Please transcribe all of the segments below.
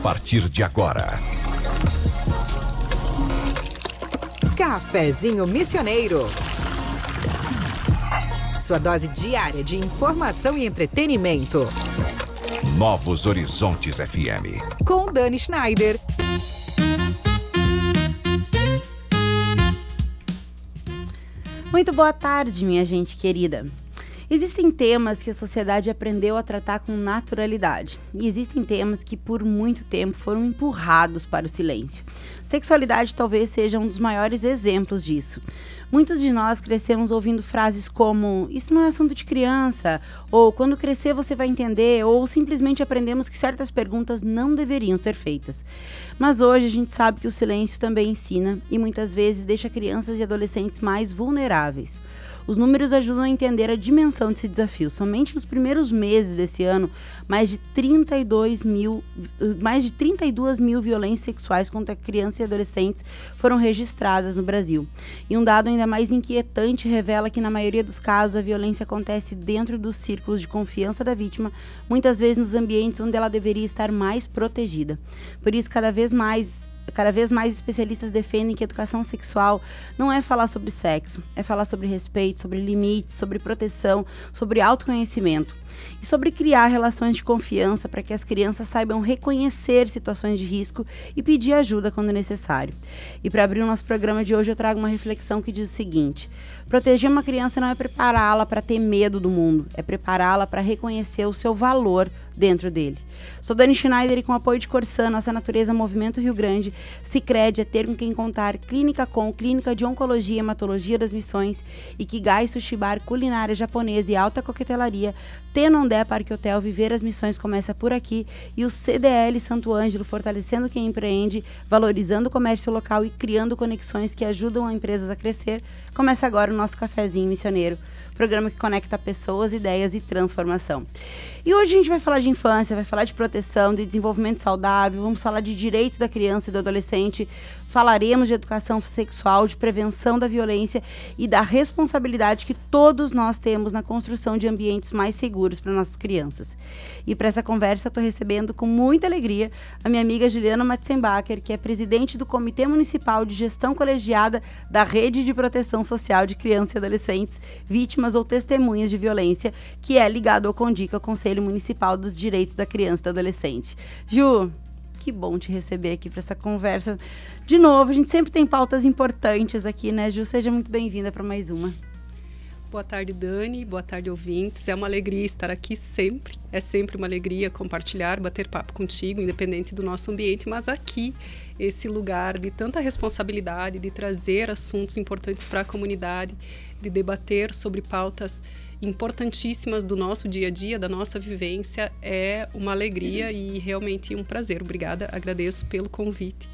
partir de agora. Cafezinho Missioneiro. Sua dose diária de informação e entretenimento. Novos Horizontes FM. Com Dani Schneider. Muito boa tarde, minha gente querida. Existem temas que a sociedade aprendeu a tratar com naturalidade. E existem temas que por muito tempo foram empurrados para o silêncio. Sexualidade talvez seja um dos maiores exemplos disso. Muitos de nós crescemos ouvindo frases como "isso não é assunto de criança", ou "quando crescer você vai entender", ou simplesmente aprendemos que certas perguntas não deveriam ser feitas. Mas hoje a gente sabe que o silêncio também ensina e muitas vezes deixa crianças e adolescentes mais vulneráveis. Os números ajudam a entender a dimensão desse desafio. Somente nos primeiros meses desse ano, mais de 32 mil violências sexuais contra crianças e adolescentes foram registradas no Brasil. E um dado ainda mais inquietante revela que, na maioria dos casos, a violência acontece dentro dos círculos de confiança da vítima, muitas vezes nos ambientes onde ela deveria estar mais protegida. Por isso, cada vez mais especialistas defendem que educação sexual não é falar sobre sexo, é falar sobre respeito, sobre limites, sobre proteção, sobre autoconhecimento e sobre criar relações de confiança para que as crianças saibam reconhecer situações de risco e pedir ajuda quando necessário. E para abrir o nosso programa de hoje, eu trago uma reflexão que diz o seguinte: proteger uma criança não é prepará-la para ter medo do mundo, é prepará-la para reconhecer o seu valor dentro dele. Sou Dani Schneider e com o apoio de Corsã, Nossa Natureza Movimento Rio Grande, Sicredi é ter com quem contar, Clínica de Oncologia e Hematologia das Missões, Ikigai Sushi Bar, Culinária Japonesa e Alta Coquetelaria, Tenondé Parque Hotel, Viver as Missões começa por aqui, e o CDL Santo Ângelo, fortalecendo quem empreende, valorizando o comércio local e criando conexões que ajudam as empresas a crescer. Começa agora o nosso Cafezinho Missioneiro, programa que conecta pessoas, ideias e transformação. E hoje a gente vai falar de infância, vai falar de proteção, de desenvolvimento saudável, vamos falar de direitos da criança e do adolescente, falaremos de educação sexual, de prevenção da violência e da responsabilidade que todos nós temos na construção de ambientes mais seguros para nossas crianças. E para essa conversa eu estou recebendo com muita alegria a minha amiga Juliana Matzenbacher, que é presidente do Comitê Municipal de Gestão Colegiada da Rede de Proteção Social de Crianças e Adolescentes Vítimas ou Testemunhas de Violência, que é ligado ao CONDIC, ao Conselho Municipal dos Direitos da Criança e do Adolescente. Ju, que bom te receber aqui para essa conversa. De novo, a gente sempre tem pautas importantes aqui, né, Ju? Seja muito bem-vinda para mais uma. Boa tarde, Dani. Boa tarde, ouvintes. É uma alegria estar aqui sempre. É sempre uma alegria compartilhar, bater papo contigo, independente do nosso ambiente. Mas aqui, esse lugar de tanta responsabilidade, de trazer assuntos importantes para a comunidade, de debater sobre pautas importantíssimas do nosso dia a dia, da nossa vivência, é uma alegria e realmente um prazer. Obrigada, agradeço pelo convite.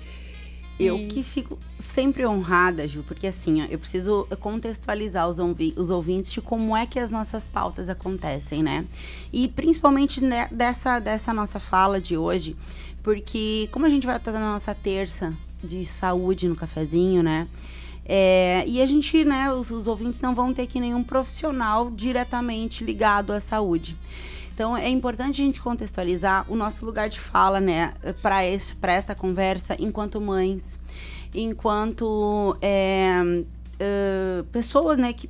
Eu que fico sempre honrada, Ju, porque assim, ó, eu preciso contextualizar os ouvintes de como é que as nossas pautas acontecem, né? E principalmente dessa nossa fala de hoje, porque como a gente vai estar na nossa terça de saúde no cafezinho, né? E a gente, né, os ouvintes não vão ter aqui nenhum profissional diretamente ligado à saúde. Então, é importante a gente contextualizar o nosso lugar de fala, né, para esta conversa, enquanto mães, enquanto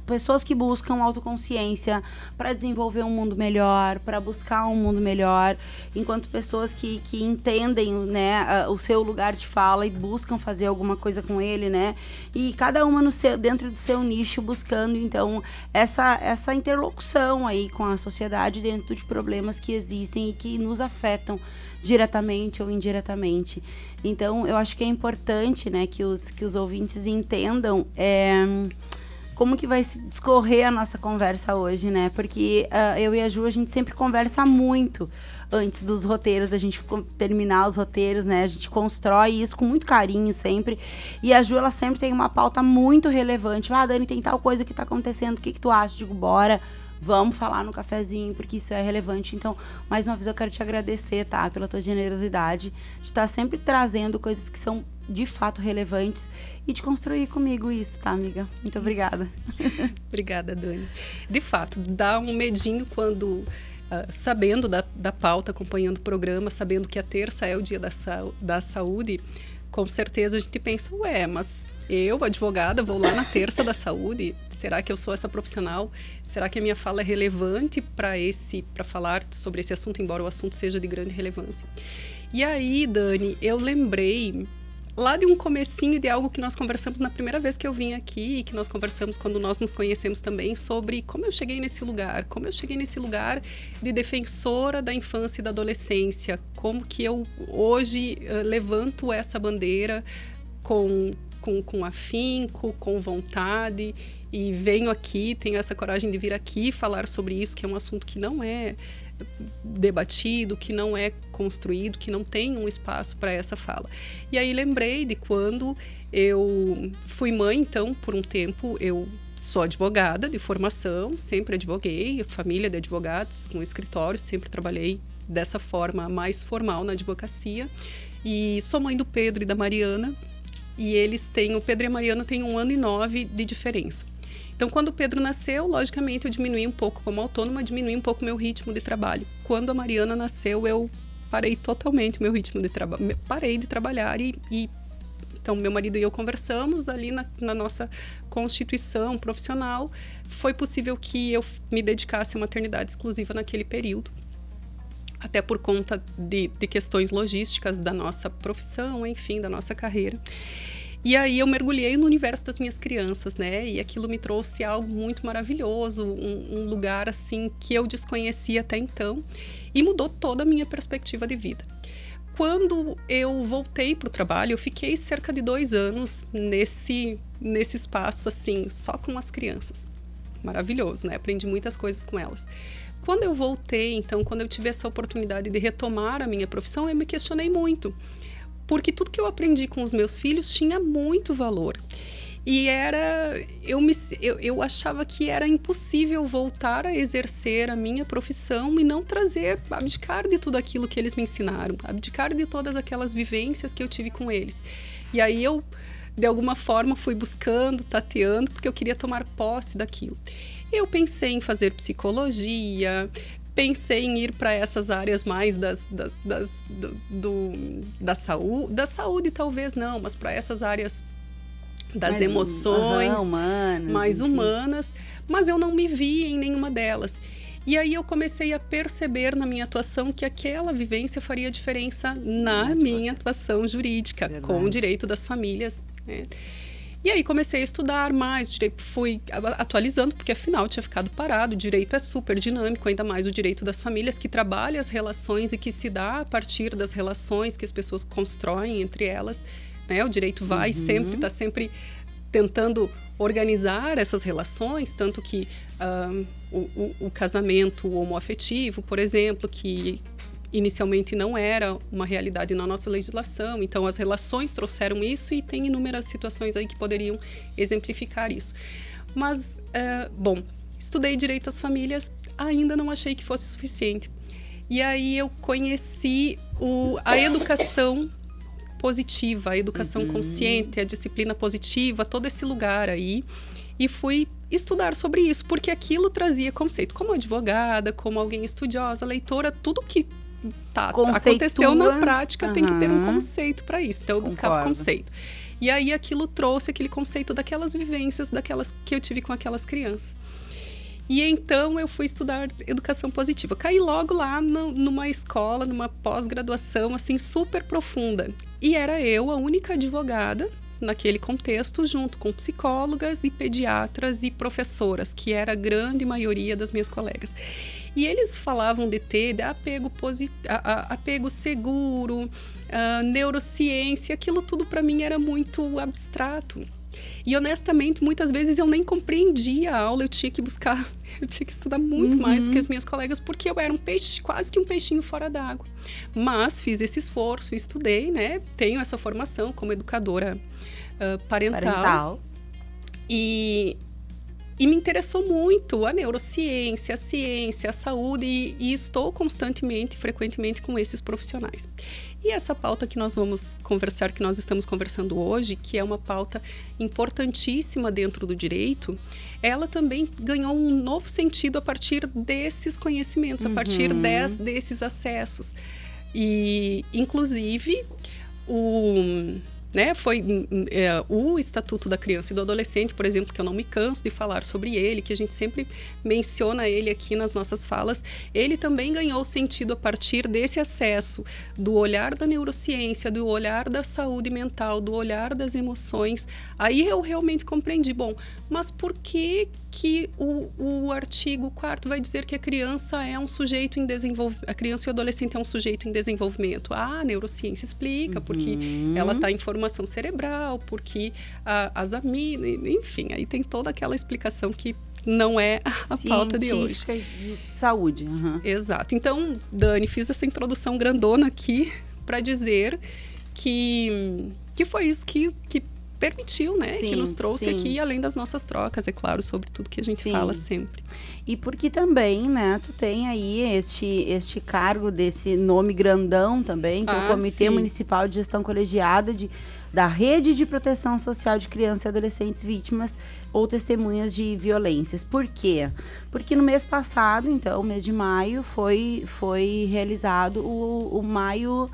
pessoas que buscam autoconsciência para desenvolver um mundo melhor, para buscar um mundo melhor, enquanto pessoas que entendem, né, o seu lugar de fala e buscam fazer alguma coisa com ele, né, e cada uma dentro do seu nicho buscando, então, essa interlocução aí com a sociedade dentro de problemas que existem e que nos afetam diretamente ou indiretamente. Então, eu acho que é importante, né, que os ouvintes entendam como que vai se discorrer a nossa conversa hoje, né? Porque eu e a Ju, a gente sempre conversa muito antes dos roteiros, da gente terminar os roteiros, né? A gente constrói isso com muito carinho sempre. E a Ju, ela sempre tem uma pauta muito relevante. Dani, tem tal coisa que tá acontecendo, o que tu acha? Digo, bora. Vamos falar no cafezinho, porque isso é relevante. Então, mais uma vez, eu quero te agradecer, tá? Pela tua generosidade de estar sempre trazendo coisas que são, de fato, relevantes e de construir comigo isso, tá, amiga? Muito obrigada. Obrigada, Dani. De fato, dá um medinho quando sabendo da pauta, acompanhando o programa, sabendo que a terça é o dia da saúde, com certeza a gente pensa, mas eu, advogada, vou lá na terça da saúde? Será que eu sou essa profissional? Será que a minha fala é relevante para falar sobre esse assunto, embora o assunto seja de grande relevância? E aí, Dani, eu lembrei lá de um comecinho de algo que nós conversamos na primeira vez que eu vim aqui, que nós conversamos quando nós nos conhecemos também, sobre como eu cheguei nesse lugar de defensora da infância e da adolescência, como que eu hoje levanto essa bandeira com afinco, com vontade, e venho aqui, tenho essa coragem de vir aqui falar sobre isso, que é um assunto que não é debatido, que não é construído, que não tem um espaço para essa fala. E aí lembrei de quando eu fui mãe, então, por um tempo, eu sou advogada de formação, sempre advoguei, família de advogados, com escritório, sempre trabalhei dessa forma mais formal na advocacia, e sou mãe do Pedro e da Mariana, e o Pedro e a Mariana têm 1 ano e 9 de diferença. Então, quando o Pedro nasceu, logicamente, eu diminui um pouco como autônoma, diminui um pouco o meu ritmo de trabalho. Quando a Mariana nasceu, eu parei totalmente o meu ritmo de trabalho. Parei de trabalhar então, meu marido e eu conversamos ali na nossa constituição profissional. Foi possível que eu me dedicasse à maternidade exclusiva naquele período. Até por conta de questões logísticas da nossa profissão, enfim, da nossa carreira. E aí eu mergulhei no universo das minhas crianças, né? E aquilo me trouxe algo muito maravilhoso, um lugar assim que eu desconhecia até então, e mudou toda a minha perspectiva de vida. Quando eu voltei para o trabalho, eu fiquei cerca de 2 anos nesse espaço assim, só com as crianças. Maravilhoso, né? Aprendi muitas coisas com elas. Quando eu voltei, então, quando eu tive essa oportunidade de retomar a minha profissão, eu me questionei muito. Porque tudo que eu aprendi com os meus filhos tinha muito valor. E eu achava que era impossível voltar a exercer a minha profissão e não abdicar de tudo aquilo que eles me ensinaram, abdicar de todas aquelas vivências que eu tive com eles. E aí eu, de alguma forma, fui buscando, tateando, porque eu queria tomar posse daquilo. Eu pensei em fazer psicologia, pensei em ir para essas áreas mais da saúde. Da saúde talvez não, mas para essas áreas das mais emoções, humanas, mais enfim. humanas. Mas eu não me vi em nenhuma delas. E aí eu comecei a perceber na minha atuação que aquela vivência faria diferença na minha atuação jurídica, verdade, com o direito das famílias, né? E aí comecei a estudar mais, fui atualizando, porque afinal tinha ficado parado. O direito é super dinâmico, ainda mais o direito das famílias, que trabalha as relações e que se dá a partir das relações que as pessoas constroem entre elas, né? O direito vai está sempre tentando organizar essas relações, tanto que o casamento homoafetivo, por exemplo, que inicialmente não era uma realidade na nossa legislação, então as relações trouxeram isso e tem inúmeras situações aí que poderiam exemplificar isso. Mas, estudei direito às famílias, ainda não achei que fosse suficiente. E aí eu conheci a educação positiva, a educação consciente, a disciplina positiva, todo esse lugar aí, e fui estudar sobre isso, porque aquilo trazia conceito. Como advogada, como alguém estudiosa, leitora, tudo que aconteceu na prática tem que ter um conceito para isso. Então eu buscava conceito. E aí aquilo trouxe aquele conceito daquelas vivências, daquelas que eu tive com aquelas crianças. E então eu fui estudar educação positiva. Caí logo lá numa escola, numa pós-graduação assim super profunda. E era eu a única advogada naquele contexto, junto com psicólogas e pediatras e professoras, que era a grande maioria das minhas colegas. E eles falavam de apego seguro, neurociência, aquilo tudo para mim era muito abstrato. E honestamente, muitas vezes eu nem compreendia a aula, eu tinha que estudar muito mais do que as minhas colegas, porque eu era quase que um peixinho fora d'água. Mas fiz esse esforço, estudei, né? Tenho essa formação como educadora parental. E E me interessou muito a neurociência, a ciência, a saúde, e estou constantemente, frequentemente com esses profissionais. E essa pauta que nós vamos conversar, que nós estamos conversando hoje, que é uma pauta importantíssima dentro do direito, ela também ganhou um novo sentido a partir desses conhecimentos, a partir desses acessos. E, inclusive, foi o Estatuto da Criança e do Adolescente, por exemplo, que eu não me canso de falar sobre ele, que a gente sempre menciona ele aqui nas nossas falas, ele também ganhou sentido a partir desse acesso do olhar da neurociência, do olhar da saúde mental, do olhar das emoções. Aí eu realmente compreendi, mas por que o artigo 4º vai dizer que a criança é um sujeito em desenvolvimento, a criança e o adolescente é um sujeito em desenvolvimento? A neurociência explica, porque ela está em formação cerebral, porque as amígdalas, enfim, aí tem toda aquela explicação que não é a pauta de hoje. De saúde. Exato. Então, Dani, fiz essa introdução grandona aqui para dizer que foi isso que permitiu, né? Que nos trouxe aqui, além das nossas trocas, é claro, sobre tudo que a gente fala sempre. E porque também, né, tu tem aí este cargo desse nome grandão também, que é o Comitê Municipal de Gestão Colegiada da Rede de Proteção Social de Crianças e Adolescentes Vítimas ou Testemunhas de Violências. Por quê? Porque no mês passado, então, mês de maio, foi realizado o Maio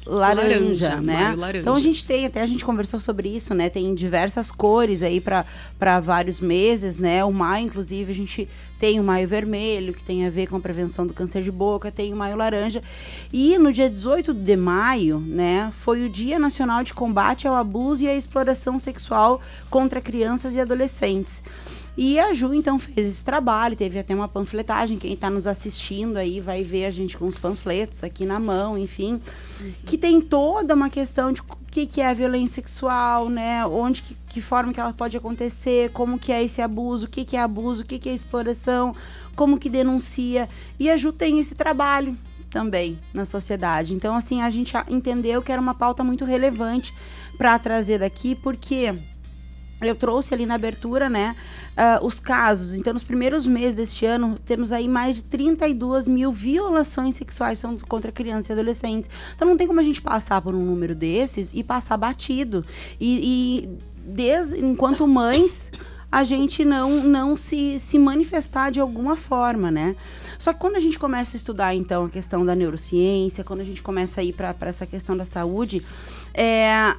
Laranja, né? Maio Laranja. Então a gente tem, até a gente conversou sobre isso, né? Tem diversas cores aí para vários meses, né? O maio, inclusive, a gente tem o Maio Vermelho, que tem a ver com a prevenção do câncer de boca, tem o Maio Laranja. E no dia 18 de maio, né, foi o Dia Nacional de Combate ao Abuso e à Exploração Sexual contra Crianças e Adolescentes. E a Ju, então, fez esse trabalho, teve até uma panfletagem, quem está nos assistindo aí vai ver a gente com os panfletos aqui na mão, enfim, que tem toda uma questão de o que é a violência sexual, né, que forma que ela pode acontecer, como que é esse abuso, o que é abuso, o que é exploração, como que denuncia, e a Ju tem esse trabalho também na sociedade. Então, assim, a gente entendeu que era uma pauta muito relevante para trazer daqui, porque eu trouxe ali na abertura, né, os casos. Então, nos primeiros meses deste ano, temos aí mais de 32 mil violações sexuais contra crianças e adolescentes. Então, não tem como a gente passar por um número desses e passar batido. Enquanto mães, a gente não se manifestar de alguma forma, né? Só que quando a gente começa a estudar, então, a questão da neurociência, quando a gente começa a ir para essa questão da saúde,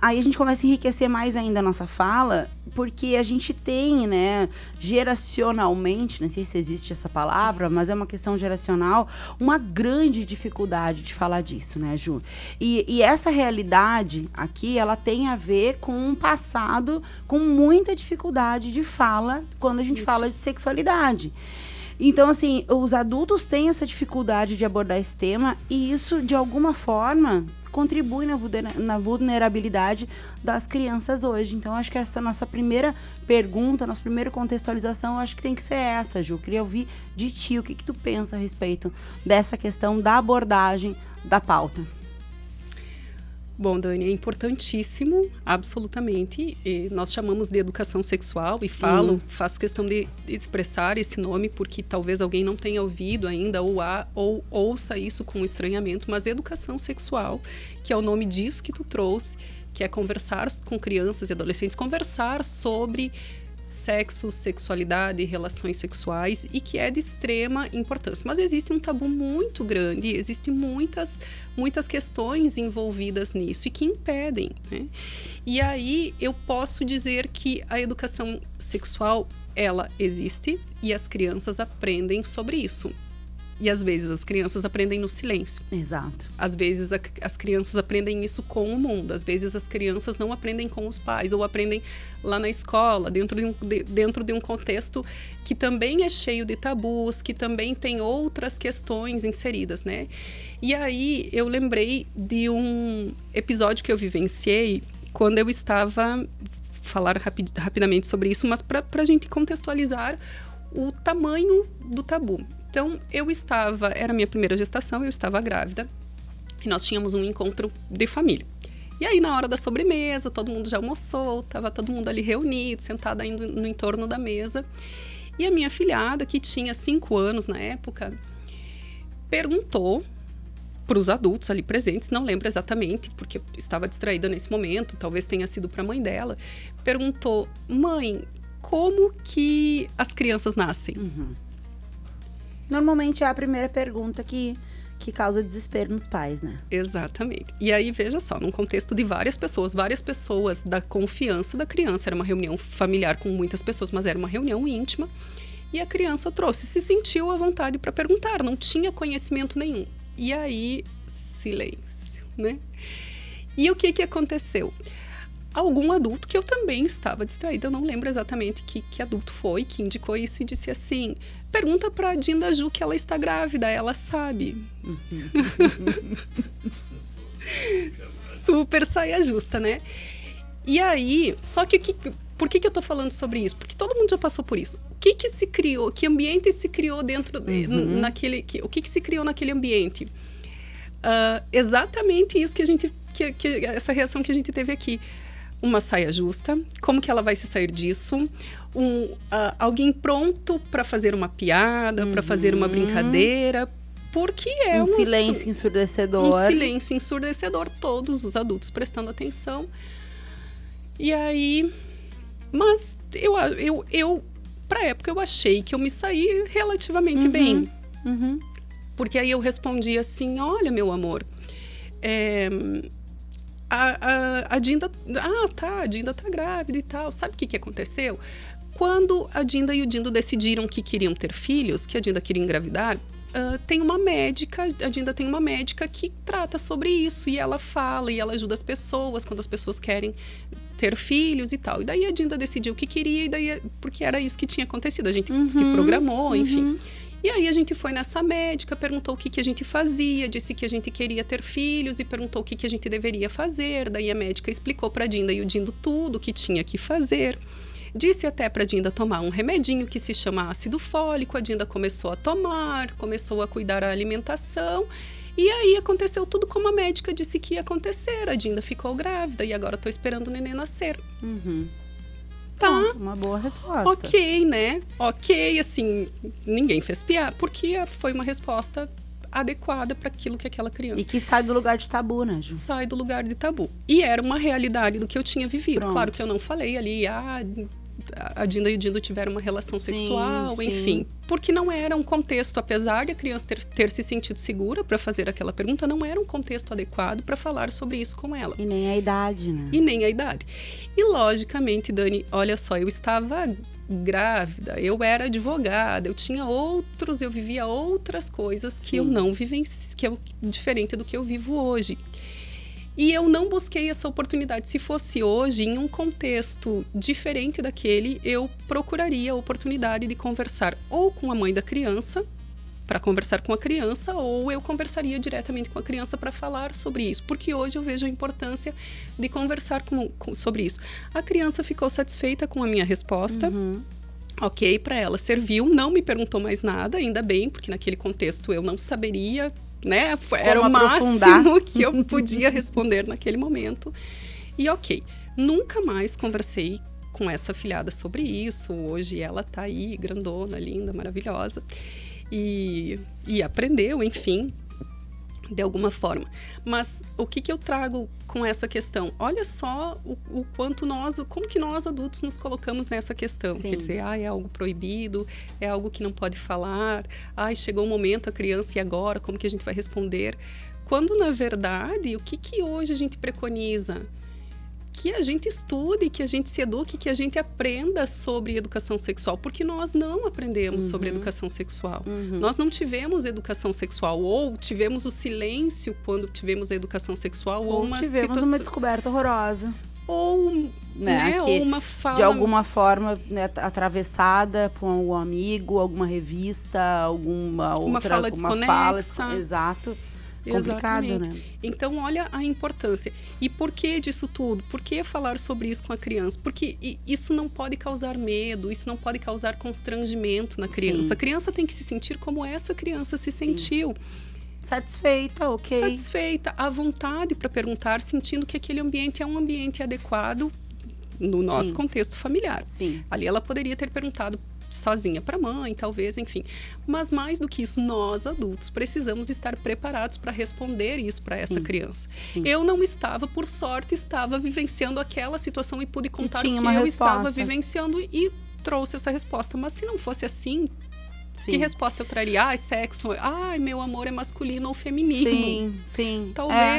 aí a gente começa a enriquecer mais ainda a nossa fala, porque a gente tem, né, geracionalmente, não sei se existe essa palavra, mas é uma questão geracional, uma grande dificuldade de falar disso, né, Ju? E essa realidade aqui, ela tem a ver com um passado com muita dificuldade de fala quando a gente fala de sexualidade. Então, assim, os adultos têm essa dificuldade de abordar esse tema e isso, de alguma forma, contribui na vulnerabilidade das crianças hoje. Então, acho que essa nossa primeira pergunta, nossa primeira contextualização, acho que tem que ser essa, Ju. Queria ouvir de ti, o que tu pensa a respeito dessa questão da abordagem da pauta? Bom, Dani, é importantíssimo, absolutamente. E nós chamamos de educação sexual e faço questão de expressar esse nome porque talvez alguém não tenha ouvido ainda ou ouça isso com estranhamento, mas educação sexual, que é o nome disso que tu trouxe, que é conversar com crianças e adolescentes, conversar sobre sexo, sexualidade, relações sexuais e que é de extrema importância. Mas existe um tabu muito grande, existem muitas questões envolvidas nisso e que impedem, né? E aí eu posso dizer que a educação sexual, ela existe e as crianças aprendem sobre isso. E às vezes as crianças aprendem no silêncio. Exato. Às vezes as crianças aprendem isso com o mundo. Às vezes as crianças não aprendem com os pais ou aprendem lá na escola, dentro de um contexto que também é cheio de tabus, que também tem outras questões inseridas, né? E aí eu lembrei de um episódio que eu vivenciei quando eu estava... falar rapidamente sobre isso, mas para a gente contextualizar o tamanho do tabu. Então, era a minha primeira gestação, eu estava grávida e nós tínhamos um encontro de família. E aí, na hora da sobremesa, todo mundo já almoçou, estava todo mundo ali reunido, sentado ainda no entorno da mesa. E a minha filhada, que tinha 5 anos na época, perguntou para os adultos ali presentes, não lembro exatamente, porque eu estava distraída nesse momento, talvez tenha sido para a mãe dela, perguntou: mãe, como que as crianças nascem? Normalmente é a primeira pergunta que causa desespero nos pais, né? Exatamente. E aí, veja só, num contexto de várias pessoas da confiança da criança, era uma reunião familiar com muitas pessoas, mas era uma reunião íntima, e a criança se sentiu à vontade para perguntar, não tinha conhecimento nenhum. E aí, silêncio, né? E o que aconteceu? Algum adulto, que eu também estava distraída, eu não lembro exatamente que adulto foi, que indicou isso e disse assim: pergunta pra Dinda Ju que ela está grávida, ela sabe. Super saia justa, né? E aí, só que por que eu tô falando sobre isso? Porque todo mundo já passou por isso. O que se criou? Que ambiente se criou dentro naquele... O que se criou naquele ambiente? Exatamente isso que a gente... essa reação que a gente teve aqui. Uma saia justa. Como que ela vai se sair disso? Alguém pronto para fazer uma piada, para fazer uma brincadeira... Porque é um silêncio ensurdecedor. Um silêncio ensurdecedor, todos os adultos prestando atenção. E aí... Mas eu pra época, eu achei que eu me saí relativamente bem. Porque aí eu respondi assim: olha, meu amor, a Dinda... a Dinda tá grávida e tal. Sabe o que aconteceu? Quando a Dinda e o Dindo decidiram que queriam ter filhos, que a Dinda queria engravidar... tem uma médica, a Dinda tem uma médica que trata sobre isso, e ela fala e ela ajuda as pessoas quando as pessoas querem ter filhos e tal. E daí a Dinda decidiu o que queria, e daí, porque era isso que tinha acontecido, a gente se programou, enfim. E aí a gente foi nessa médica, perguntou o que a gente fazia, disse que a gente queria ter filhos e perguntou o que a gente deveria fazer. Daí a médica explicou pra Dinda e o Dindo tudo o que tinha que fazer. Disse até para a Dinda tomar um remedinho que se chama ácido fólico. A Dinda começou a tomar, começou a cuidar da alimentação. E aí aconteceu tudo como a médica disse que ia acontecer. A Dinda ficou grávida e agora estou esperando o neném nascer. Tá. Uma boa resposta. Ok, né? Ok, assim, ninguém fez piada, porque foi uma resposta adequada para aquilo que aquela criança... E que sai do lugar de tabu, né, Ju? Sai do lugar de tabu. E era uma realidade do que eu tinha vivido. Pronto. Claro que eu não falei ali, a Dinda e o Dindo tiveram uma relação sexual, enfim. Porque não era um contexto, apesar de a criança ter se sentido segura para fazer aquela pergunta, não era um contexto adequado para falar sobre isso com ela. E nem a idade, né? E nem a idade. E, logicamente, Dani, olha só, eu estava grávida, eu era advogada, eu vivia outras coisas que eu não vivenci, que é diferente do que eu vivo hoje. E eu não busquei essa oportunidade. Se fosse hoje, em um contexto diferente daquele, eu procuraria a oportunidade de conversar ou com a mãe da criança, para conversar com a criança, ou eu conversaria diretamente com a criança para falar sobre isso. Porque hoje eu vejo a importância de conversar sobre isso. A criança ficou satisfeita com a minha resposta. Ok, para ela serviu, não me perguntou mais nada, ainda bem, porque naquele contexto eu não saberia... né? Era o máximo que eu podia responder naquele momento. E ok, nunca mais conversei com essa filhada sobre isso. Hoje ela tá aí, grandona, linda, maravilhosa. E aprendeu, enfim, de alguma forma. Mas o que eu trago com essa questão? Olha só o quanto como que nós adultos nos colocamos nessa questão. Quer dizer, é algo proibido, é algo que não pode falar, chegou o momento, a criança, e agora? Como que a gente vai responder? Quando, na verdade, o que hoje a gente preconiza? Que a gente estude, que a gente se eduque, que a gente aprenda sobre educação sexual, porque nós não aprendemos sobre educação sexual. Nós não tivemos educação sexual, ou tivemos o silêncio quando tivemos a educação sexual, ou uma tivemos uma descoberta horrorosa. Ou, né, ou uma fala... De alguma forma, né, atravessada por algum amigo, alguma revista, alguma outra... Uma fala desconexa. Exato. Complicado, exatamente, né? Então, olha a importância. E por que disso tudo? Por que falar sobre isso com a criança? Porque isso não pode causar medo, isso não pode causar constrangimento na criança. A criança tem que se sentir como essa criança se sentiu. Satisfeita, ok. Satisfeita, à vontade para perguntar, sentindo que aquele ambiente é um ambiente adequado no nosso contexto familiar. Sim. Ali ela poderia ter perguntado sozinha para a mãe, talvez, enfim. Mas mais do que isso, nós adultos precisamos estar preparados para responder isso para essa criança. Sim. Eu não estava, por sorte, estava vivenciando aquela situação e pude contar o que eu estava vivenciando e trouxe essa resposta. Mas se não fosse assim, que resposta eu traria? Ai, sexo, ai, meu amor é masculino ou feminino. Sim.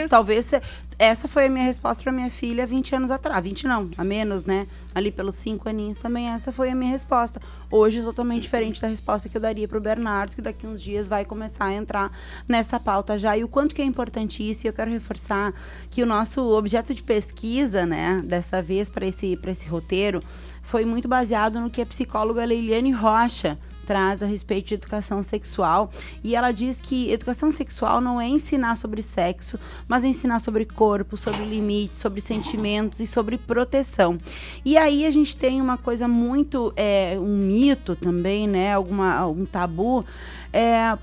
Talvez essa foi a minha resposta para minha filha 20 anos atrás. 20 não, a menos, né? Ali pelos 5 aninhos também, essa foi a minha resposta. Hoje, totalmente diferente da resposta que eu daria para o Bernardo, que daqui uns dias vai começar a entrar nessa pauta já. E o quanto que é importante isso, e eu quero reforçar que o nosso objeto de pesquisa, né, dessa vez para esse roteiro, foi muito baseado no que a psicóloga Leiliane Rocha traz a respeito de educação sexual, e ela diz que educação sexual não é ensinar sobre sexo, mas é ensinar sobre corpo, sobre limites, sobre sentimentos e sobre proteção. E aí a gente tem uma coisa muito, um mito também, né, um tabu,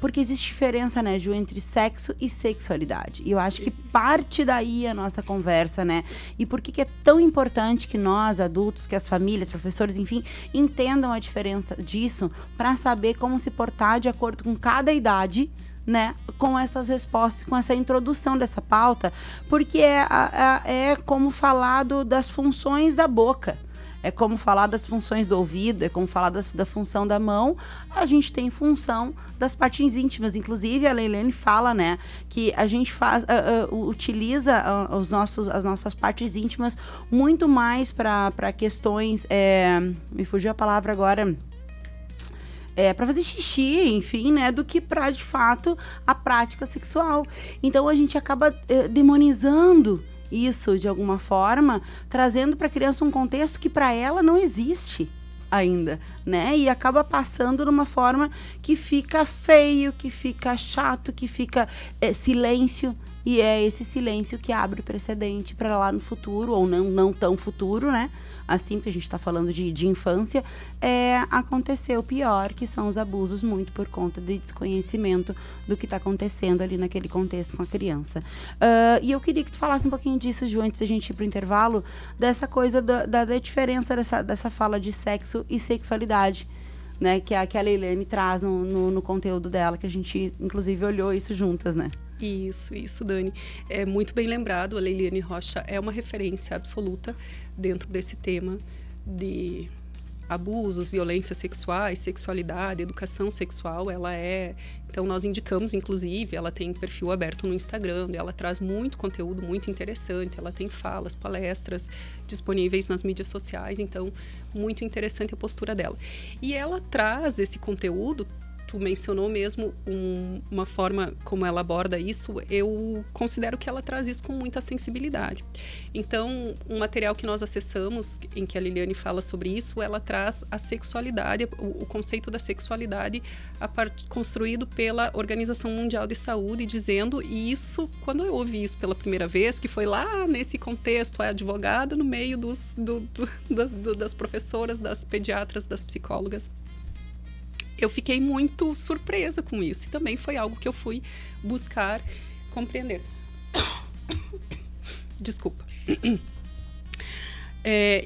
porque existe diferença, né, Ju, entre sexo e sexualidade. E eu acho que parte daí a nossa conversa, né? E por que é tão importante que nós, adultos, que as famílias, professores, enfim, entendam a diferença disso para saber como se portar de acordo com cada idade, né, com essas respostas, com essa introdução dessa pauta, porque é como falar das funções da boca. É como falar das funções do ouvido, é como falar da função da mão. A gente tem função das partes íntimas. Inclusive, a Leilene fala, né, que a gente utiliza as nossas partes íntimas muito mais para questões... me fugiu a palavra agora... para fazer xixi, enfim, né, do que para, de fato, a prática sexual. Então, a gente acaba demonizando isso de alguma forma, trazendo para a criança um contexto que para ela não existe ainda, né? E acaba passando numa forma que fica feio, que fica chato, que fica silêncio. E é esse silêncio que abre precedente para lá no futuro, ou não tão futuro, né? Assim, porque a gente está falando de infância, acontecer o pior, que são os abusos, muito por conta de desconhecimento do que está acontecendo ali naquele contexto com a criança. E eu queria que tu falasse um pouquinho disso, Ju, antes da gente ir para o intervalo, dessa coisa da diferença dessa fala de sexo e sexualidade, né? Que a Leilane traz no conteúdo dela, que a gente, inclusive, olhou isso juntas, né? Isso, Dani. É muito bem lembrado, a Leiliane Rocha é uma referência absoluta dentro desse tema de abusos, violências sexuais, sexualidade, educação sexual. Então nós indicamos, inclusive, ela tem perfil aberto no Instagram, ela traz muito conteúdo muito interessante, ela tem falas, palestras disponíveis nas mídias sociais, então muito interessante a postura dela. E ela traz esse conteúdo, tu mencionou mesmo uma forma como ela aborda isso, eu considero que ela traz isso com muita sensibilidade. Então, um material que nós acessamos, em que a Liliane fala sobre isso, ela traz a sexualidade, o conceito da sexualidade construído pela Organização Mundial de Saúde, dizendo, e isso, quando eu ouvi isso pela primeira vez, que foi lá nesse contexto, a advogada no meio das professoras, das pediatras, das psicólogas, eu fiquei muito surpresa com isso. E também foi algo que eu fui buscar compreender. Desculpa.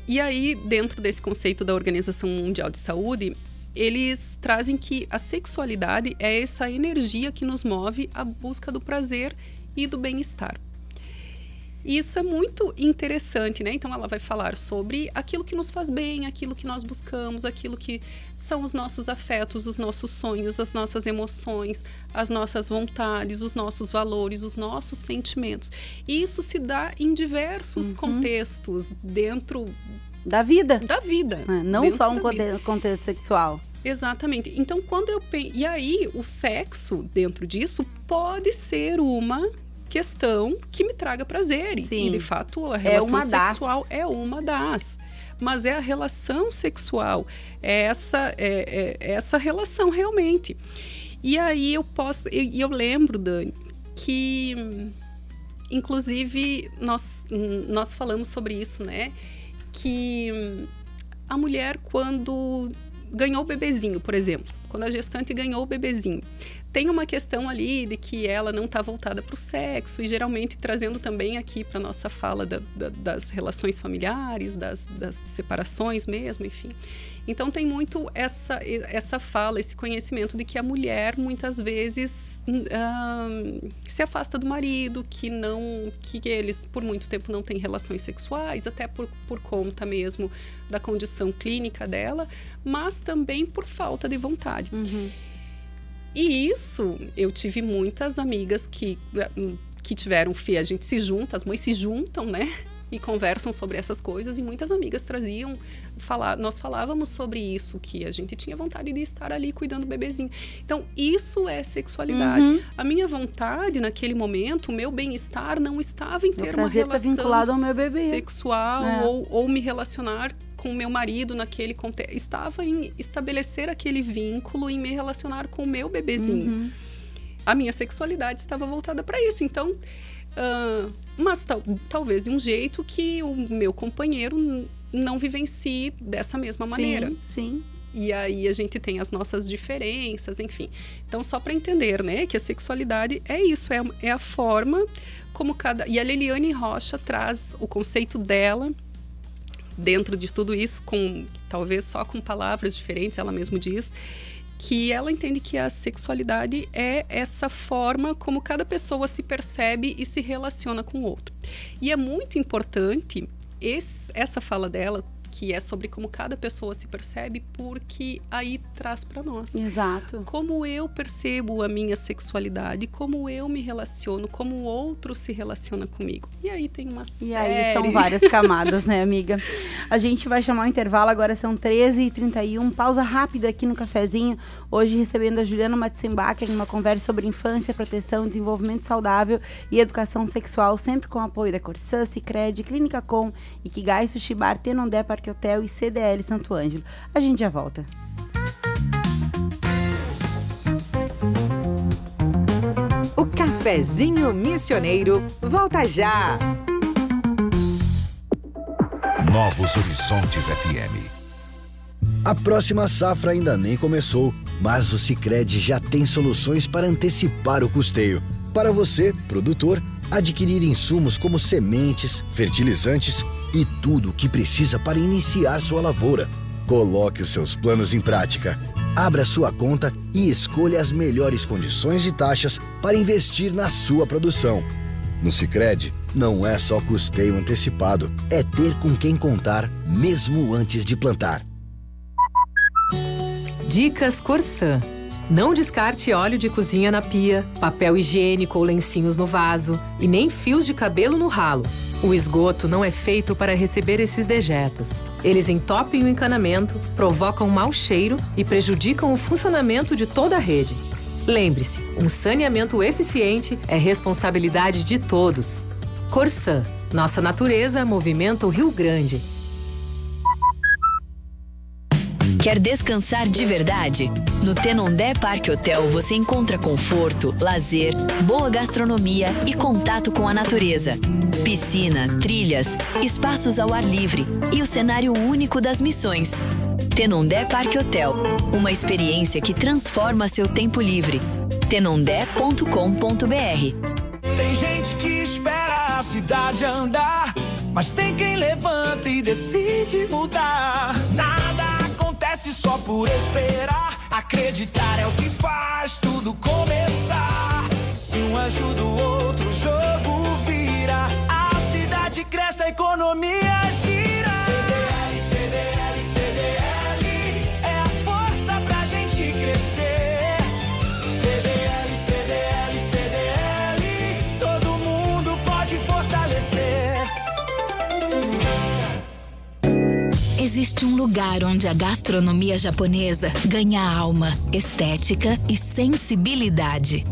E aí, dentro desse conceito da Organização Mundial de Saúde, eles trazem que a sexualidade é essa energia que nos move à busca do prazer e do bem-estar. E isso é muito interessante, né? Então, ela vai falar sobre aquilo que nos faz bem, aquilo que nós buscamos, aquilo que são os nossos afetos, os nossos sonhos, as nossas emoções, as nossas vontades, os nossos valores, os nossos sentimentos. E isso se dá em diversos contextos dentro da vida. Não só um contexto sexual. Exatamente. Então, quando eu penso... E aí, o sexo, dentro disso, pode ser uma questão que me traga prazer. Sim. E, de fato, a relação sexual é uma das. Mas é a relação sexual. É essa relação, realmente. E aí, eu lembro, Dani, que... Inclusive, nós falamos sobre isso, né? Que a mulher, quando ganhou o bebezinho, por exemplo, quando a gestante ganhou o bebezinho, tem uma questão ali de que ela não está voltada para o sexo, e geralmente trazendo também aqui para nossa fala das relações familiares, das separações mesmo, enfim. Então tem muito essa fala, esse conhecimento de que a mulher muitas vezes se afasta do marido, que eles por muito tempo não têm relações sexuais, até por conta mesmo da condição clínica dela, mas também por falta de vontade. Uhum. E isso, eu tive muitas amigas que tiveram filho, a gente se junta, as mães se juntam, né? E conversam sobre essas coisas, e muitas amigas nós falávamos sobre isso, que a gente tinha vontade de estar ali cuidando do bebezinho. Então, isso é sexualidade. Uhum. A minha vontade, naquele momento, o meu bem-estar não estava em ter uma relação vinculado ao meu bebê. sexual ou me relacionar com o meu marido naquele contexto. Estava em estabelecer aquele vínculo, em me relacionar com o meu bebezinho. Uhum. A minha sexualidade estava voltada para isso. Então, mas talvez de um jeito que o meu companheiro não vivencie dessa mesma maneira. Sim. E aí a gente tem as nossas diferenças, enfim. Então, só para entender, né, que a sexualidade é isso, é a forma como cada... E a Leliane Rocha traz o conceito dela dentro de tudo isso, talvez só com palavras diferentes, ela mesma diz, que ela entende que a sexualidade é essa forma como cada pessoa se percebe e se relaciona com o outro. E é muito importante essa fala dela, que é sobre como cada pessoa se percebe, porque aí traz para nós. Exato. Como eu percebo a minha sexualidade, como eu me relaciono, como o outro se relaciona comigo. E aí tem uma série... E aí são várias camadas, né, amiga? A gente vai chamar o intervalo, agora são 13h31, pausa rápida aqui no cafezinho. Hoje recebendo a Juliana Matzenbacher em uma conversa sobre infância, proteção, desenvolvimento saudável e educação sexual, sempre com o apoio da Corsã, Sicredi, Clínica Com, Ikigai Sushi Bar, Tenondé Parque Hotel e CDL Santo Ângelo. A gente já volta. O Cafezinho Missioneiro volta já. Novos Horizontes FM. A próxima safra ainda nem começou, mas o Sicredi já tem soluções para antecipar o custeio. Para você, produtor, adquirir insumos como sementes, fertilizantes e tudo o que precisa para iniciar sua lavoura. Coloque os seus planos em prática. Abra sua conta e escolha as melhores condições de taxas para investir na sua produção. No Sicredi, não é só custeio antecipado, é ter com quem contar mesmo antes de plantar. Dicas Corsã. Não descarte óleo de cozinha na pia, papel higiênico ou lencinhos no vaso e nem fios de cabelo no ralo. O esgoto não é feito para receber esses dejetos. Eles entopem o encanamento, provocam mau cheiro e prejudicam o funcionamento de toda a rede. Lembre-se, um saneamento eficiente é responsabilidade de todos. Corsã, nossa natureza movimenta o Rio Grande. Quer descansar de verdade? No Tenondé Parque Hotel você encontra conforto, lazer, boa gastronomia e contato com a natureza. Piscina, trilhas, espaços ao ar livre e o cenário único das missões. Tenondé Parque Hotel, uma experiência que transforma seu tempo livre. tenondé.com.br. Tem gente que espera a cidade andar, mas tem quem levanta e decide mudar. Nada acontece só por esperar. Acreditar é o que faz tudo começar. Se um ajuda o outro, o jogo vira. A cidade cresce, a economia gira. CDL, CDL, CDL é a força pra gente crescer. CDL, CDL, CDL, todo mundo pode fortalecer. Existe um lugar onde a gastronomia japonesa ganha alma, estética e sensibilidade.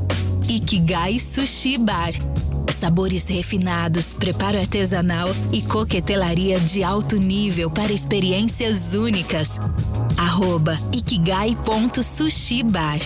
Ikigai Sushi Bar. Sabores refinados, preparo artesanal e coquetelaria de alto nível para experiências únicas. @ikigai.sushibar.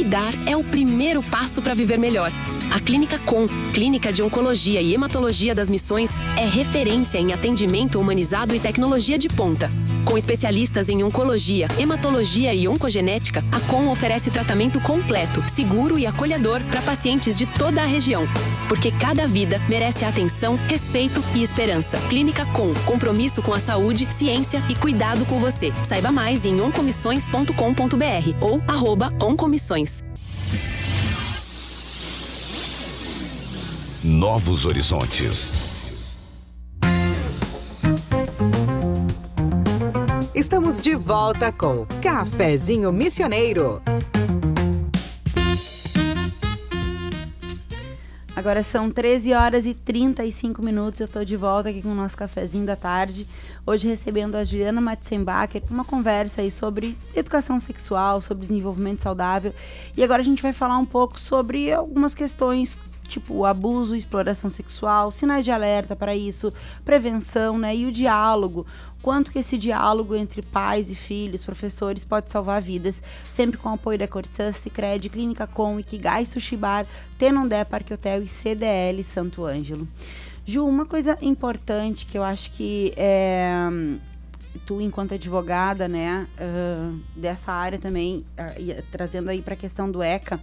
cuidar é o primeiro passo para viver melhor. A Clínica Com, Clínica de Oncologia e Hematologia das Missões, é referência em atendimento humanizado e tecnologia de ponta. Com especialistas em oncologia, hematologia e oncogenética, a Com oferece tratamento completo, seguro e acolhedor para pacientes de toda a região. Porque cada vida merece atenção, respeito e esperança. Clínica Com, compromisso com a saúde, ciência e cuidado com você. Saiba mais em oncomissões.com.br ou @oncomissões. Novos horizontes. Estamos de volta com Cafezinho Missioneiro. Agora são 13 horas e 35 minutos. Eu estou de volta aqui com o nosso cafezinho da tarde. Hoje recebendo a Juliana Matzenbacher para uma conversa aí sobre educação sexual, sobre desenvolvimento saudável. E agora a gente vai falar um pouco sobre algumas questões tipo abuso, exploração sexual, sinais de alerta para isso, prevenção, né? E o diálogo. Quanto que esse diálogo entre pais e filhos, professores, pode salvar vidas, sempre com o apoio da Corsã, Sicredi, Clínica Com, Ikigai Sushi Bar, Tenondé Parque Hotel e CDL Santo Ângelo. Ju, uma coisa importante que eu acho que tu, enquanto advogada, né, dessa área também, trazendo aí para a questão do ECA,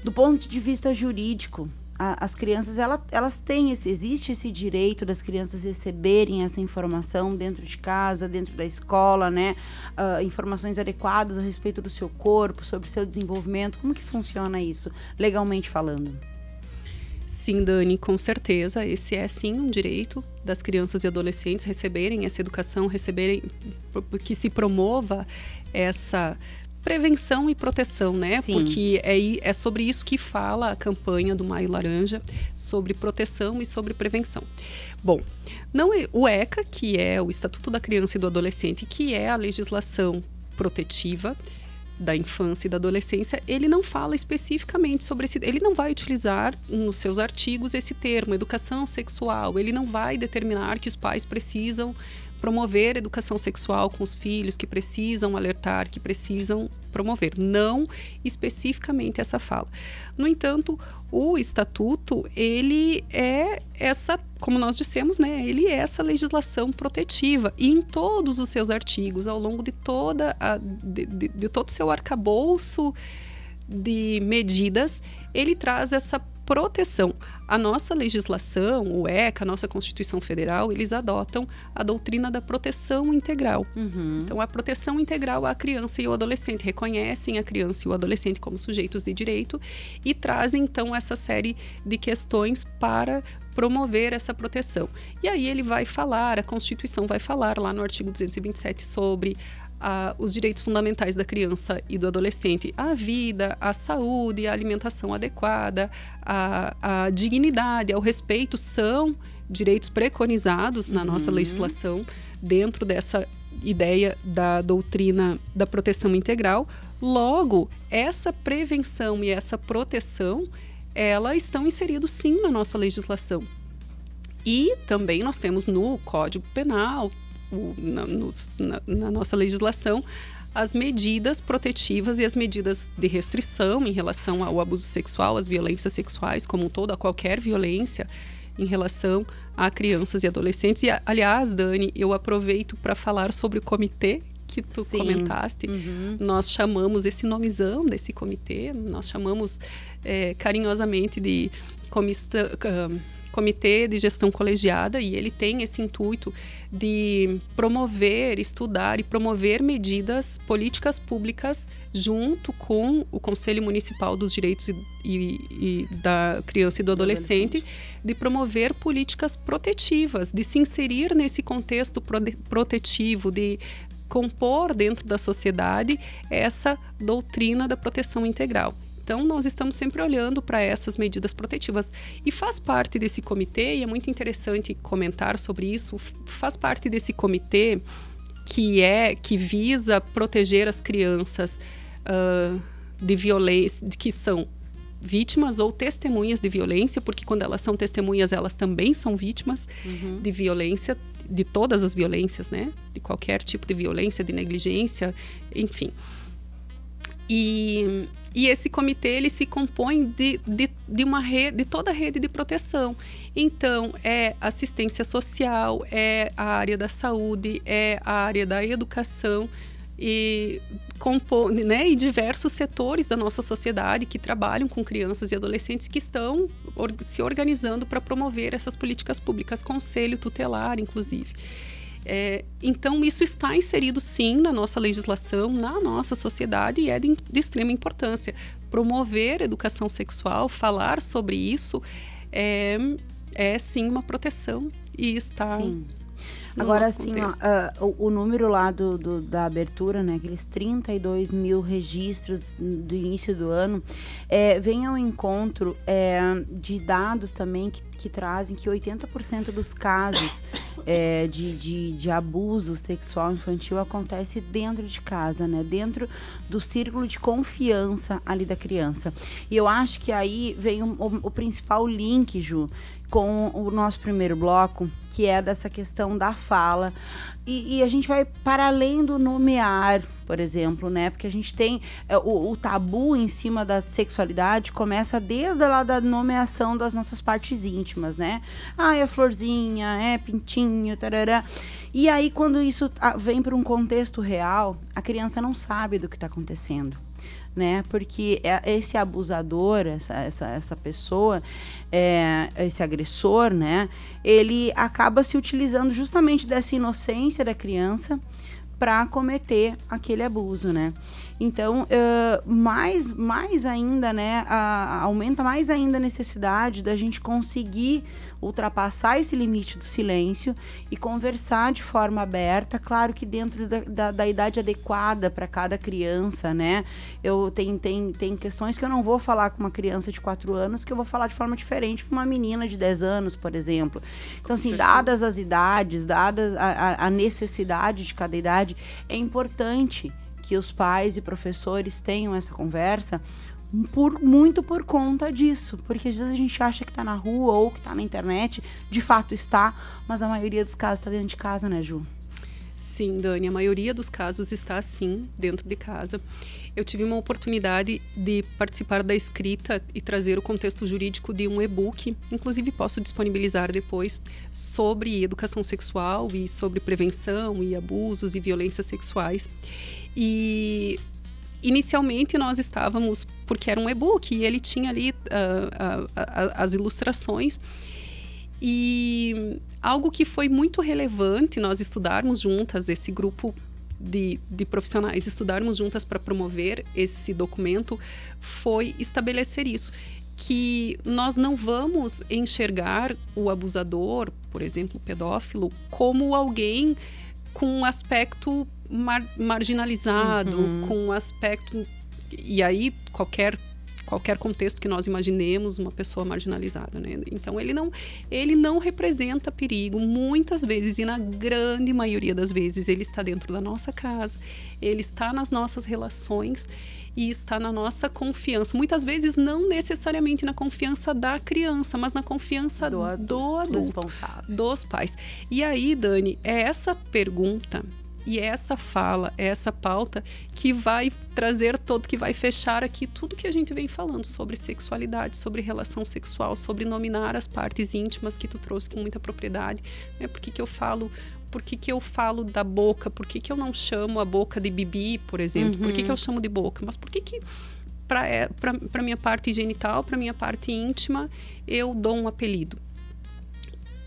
do ponto de vista jurídico, as crianças, elas têm existe esse direito das crianças receberem essa informação dentro de casa, dentro da escola, né? Informações adequadas a respeito do seu corpo, sobre o seu desenvolvimento. Como que funciona isso, legalmente falando? Sim, Dani, com certeza. Esse é, sim, um direito das crianças e adolescentes receberem essa educação, que se promova essa prevenção e proteção, né? Sim. Porque é sobre isso que fala a campanha do Maio Laranja, sobre proteção e sobre prevenção. Bom, o ECA, que é o Estatuto da Criança e do Adolescente, que é a legislação protetiva da infância e da adolescência, ele não fala especificamente sobre ele não vai utilizar nos seus artigos esse termo, educação sexual, ele não vai determinar que os pais precisam promover educação sexual com os filhos, que precisam alertar, que precisam promover. Não especificamente essa fala. No entanto, o Estatuto, ele é essa, como nós dissemos, né? Ele é essa legislação protetiva. E em todos os seus artigos, ao longo de todo o seu arcabouço de medidas, ele traz essa proteção. A nossa legislação, o ECA, a nossa Constituição Federal, eles adotam a doutrina da proteção integral. Uhum. Então, a proteção integral à criança e ao adolescente, reconhecem a criança e o adolescente como sujeitos de direito e trazem, então, essa série de questões para promover essa proteção. E aí ele vai falar, a Constituição vai falar lá no artigo 227 sobre os direitos fundamentais da criança e do adolescente, a vida, a saúde, a alimentação adequada, a dignidade, ao respeito, são direitos preconizados na nossa legislação dentro dessa ideia da doutrina da proteção integral. Logo, essa prevenção e essa proteção, elas estão inseridas sim na nossa legislação. E também nós temos no Código Penal, na nossa legislação, as medidas protetivas e as medidas de restrição em relação ao abuso sexual, às violências sexuais como um todo, a qualquer violência em relação a crianças e adolescentes. E, aliás, Dani, eu aproveito para falar sobre o comitê que tu comentaste. Uhum. Nós chamamos esse nomezão desse comitê, nós chamamos carinhosamente de Comitê de Gestão Colegiada, e ele tem esse intuito de promover, estudar e promover políticas públicas junto com o Conselho Municipal dos Direitos e da Criança e do Adolescente, de promover políticas protetivas, de se inserir nesse contexto protetivo, de compor dentro da sociedade essa doutrina da proteção integral. Então, nós estamos sempre olhando para essas medidas protetivas. E faz parte desse comitê, e é muito interessante comentar sobre isso, faz parte desse comitê que visa proteger as crianças de violência, que são vítimas ou testemunhas de violência, porque quando elas são testemunhas, elas também são vítimas de violência, de todas as violências, né? De qualquer tipo de violência, de negligência, enfim. E E esse comitê, ele se compõe de uma rede, de toda a rede de proteção. Então, é assistência social, é a área da saúde, é a área da educação e compõe, né, e diversos setores da nossa sociedade que trabalham com crianças e adolescentes que estão se organizando para promover essas políticas públicas, conselho tutelar, inclusive. Então, isso está inserido, sim, na nossa legislação, na nossa sociedade e é de extrema importância. Promover educação sexual, falar sobre isso, sim, uma proteção e está... Sim. Agora, assim, o número lá da abertura, né, aqueles 32 mil registros do início do ano, vem ao encontro de dados também que trazem que 80% dos casos de abuso sexual infantil acontece dentro de casa, né, dentro do círculo de confiança ali da criança. E eu acho que aí vem o principal link, Ju, com o nosso primeiro bloco, que é dessa questão da fala. E a gente vai para além do nomear, por exemplo, né? Porque a gente tem o tabu em cima da sexualidade, começa desde lá da nomeação das nossas partes íntimas, né? É florzinha, é pintinho, tarará. E aí, quando isso vem para um contexto real, a criança não sabe do que está acontecendo, né? Porque esse abusador, essa pessoa, esse agressor, né? Ele acaba se utilizando justamente dessa inocência da criança para cometer aquele abuso, né? Então, mais ainda, né? Aumenta mais ainda a necessidade da gente conseguir ultrapassar esse limite do silêncio e conversar de forma aberta, claro que dentro da idade adequada para cada criança, né? Tem questões que eu não vou falar com uma criança de 4 anos, que eu vou falar de forma diferente para uma menina de 10 anos, por exemplo. Então, assim, dadas as idades, dadas a necessidade de cada idade, é importante que os pais e professores tenham essa conversa muito por conta disso, porque às vezes a gente acha que está na rua ou que está na internet, de fato está, mas a maioria dos casos está dentro de casa, né, Ju? Sim, Dani, a maioria dos casos está, sim, dentro de casa. Eu tive uma oportunidade de participar da escrita e trazer o contexto jurídico de um e-book, inclusive posso disponibilizar depois, sobre educação sexual e sobre prevenção e abusos e violências sexuais. E inicialmente nós estávamos, porque era um e-book e ele tinha ali as ilustrações. E algo que foi muito relevante nós estudarmos juntas, esse grupo de profissionais, estudarmos juntas para promover esse documento, foi estabelecer isso, que nós não vamos enxergar o abusador, por exemplo, o pedófilo, como alguém com um aspecto marginalizado, com um aspecto... E aí, qualquer contexto que nós imaginemos, uma pessoa marginalizada, né? Então, ele não representa perigo. Muitas vezes, e na grande maioria das vezes, ele está dentro da nossa casa, ele está nas nossas relações e está na nossa confiança. Muitas vezes, não necessariamente na confiança da criança, mas na confiança do adulto, responsável, dos pais. E aí, Dani, é essa pergunta... E essa fala, essa pauta que vai trazer que vai fechar aqui tudo que a gente vem falando sobre sexualidade, sobre relação sexual, sobre nominar as partes íntimas que tu trouxe com muita propriedade. Né? Por que eu falo da boca? Por que eu não chamo a boca de bibi, por exemplo? Por que eu chamo de boca? Mas por que para minha parte genital, para minha parte íntima, eu dou um apelido?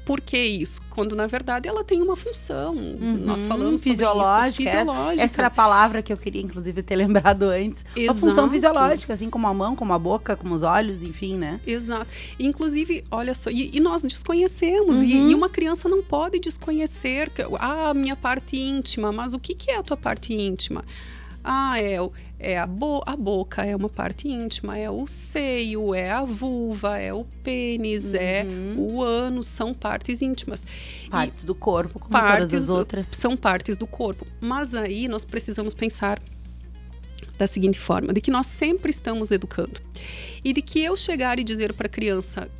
Por que isso? Quando, na verdade, ela tem uma função. Nós falamos fisiológica, sobre isso. Fisiológica. Essa era a palavra que eu queria, inclusive, ter lembrado antes. Exato. Uma função fisiológica, assim como a mão, como a boca, como os olhos, enfim, né? Exato. Inclusive, olha só, e nós desconhecemos. E uma criança não pode desconhecer a minha parte íntima. Mas o que é a tua parte íntima? A boca é uma parte íntima, é o seio, é a vulva, é o pênis, é o ânus, são partes íntimas. Partes do corpo, como todas as outras. São partes do corpo. Mas aí nós precisamos pensar da seguinte forma, de que nós sempre estamos educando. E de que eu chegar e dizer para a criança,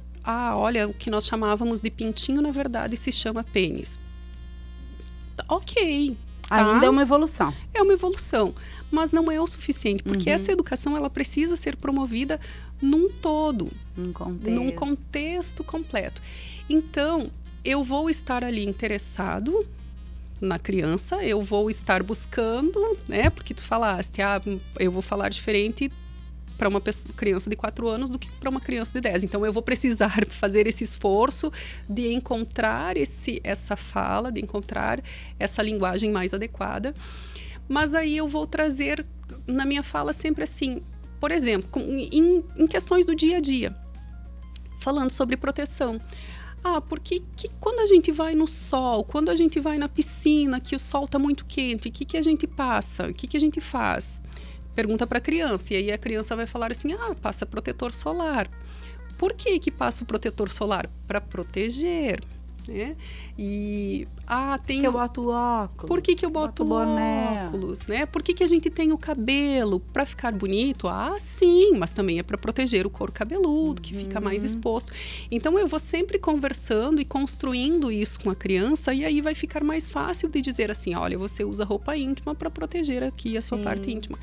olha, o que nós chamávamos de pintinho, na verdade, se chama pênis. Ok. Ainda é uma evolução. É uma evolução. mas não é o suficiente, porque essa educação ela precisa ser promovida num todo, num contexto completo. Então, eu vou estar ali interessado na criança, eu vou estar buscando, né? Porque tu falaste, eu vou falar diferente para uma criança de 4 anos do que para uma criança de 10. Então, eu vou precisar fazer esse esforço de encontrar essa fala, de encontrar essa linguagem mais adequada. Mas aí eu vou trazer na minha fala sempre assim, por exemplo, em questões do dia a dia, falando sobre proteção. Porque quando a gente vai no sol, quando a gente vai na piscina, que o sol está muito quente, o que a gente passa? O que a gente faz? Pergunta para a criança, e aí a criança vai falar assim, passa protetor solar. Por que passa o protetor solar? Para proteger, né? E, tem... que eu boto óculos? Por que eu boto óculos, né? Por que a gente tem o cabelo? Para ficar bonito? Sim, mas também é para proteger o couro cabeludo, que fica mais exposto. Então, eu vou sempre conversando e construindo isso com a criança, e aí vai ficar mais fácil de dizer assim, olha, você usa roupa íntima para proteger aqui a sua parte íntima.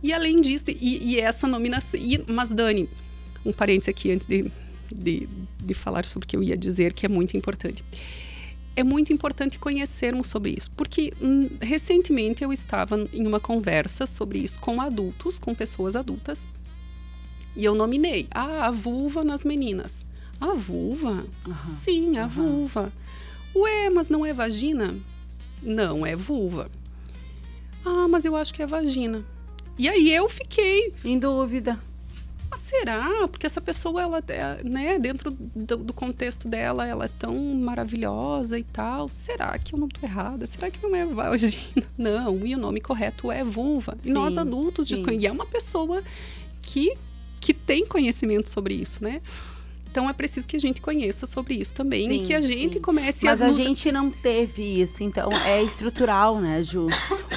E além disso, e essa nominação... Mas, Dani, um parênteses aqui antes de falar sobre o que eu ia dizer, que é muito importante. É muito importante conhecermos sobre isso, porque recentemente eu estava em uma conversa sobre isso com adultos, com pessoas adultas, e eu nominei a vulva nas meninas. A vulva? Sim, a vulva. Ué, mas não é vagina? Não, é vulva. Mas eu acho que é vagina. E aí eu fiquei... em dúvida. Será? Porque essa pessoa, ela, né, dentro do contexto dela, ela é tão maravilhosa e tal. Será que eu não estou errada? Será que não é vagina? Não, e o nome correto é vulva. E nós adultos desconhecemos. E é uma pessoa que tem conhecimento sobre isso, né? Então, é preciso que a gente conheça sobre isso também e que a gente comece Mas a gente não teve isso, então é estrutural, né, Ju?